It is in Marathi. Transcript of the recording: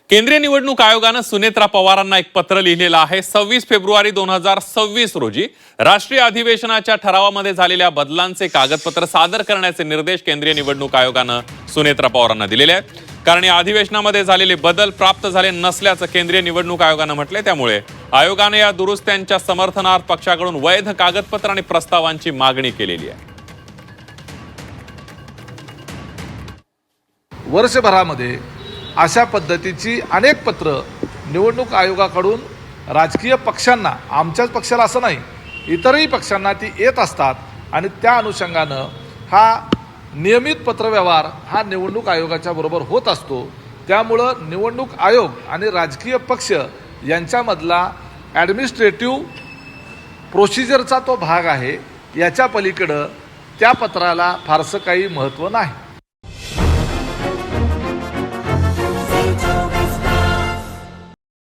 केंद्रीय निवडणूक आयोगानं सुनेत्रा पवारांना एक पत्र लिहिलेलं आहे। 26 फेब्रुवारी 2026 रोजी राष्ट्रीय अधिवेशनाच्या ठरावामध्ये झालेल्या बदलांचे कागदपत्र सादर करण्याचे निर्देश केंद्रीय निवडणूक आयोगानं सुनेत्रा पवारांना दिलेले आहेत। कारण या अधिवेशनामध्ये झालेले बदल प्राप्त झाले नसल्याचं केंद्रीय निवडणूक आयोगानं म्हटलंय। त्यामुळे आयोगाने या दुरुस्त्यांच्या समर्थनार्थ पक्षाकडून वैध कागदपत्र आणि प्रस्तावांची मागणी केलेली आहे। वर्षभरामध्ये अशा पद्धतीची अनेक पत्र निवडणूक आयोगाकडून राजकीय पक्षांना, आमच्याच पक्षाला असं नाही, इतरही पक्षांना ती येत असतात आणि त्या अनुषंगानं हा नियमित पत्रव्यवहार हा निवडणूक आयोगाच्या बरोबर होत असतो। त्यामुळं निवडणूक आयोग आणि राजकीय पक्ष यांच्यामधला ॲडमिनिस्ट्रेटिव्ह प्रोसिजरचा तो भाग आहे। याच्या पलीकडं त्या पत्राला फारसं काही महत्त्व नाही।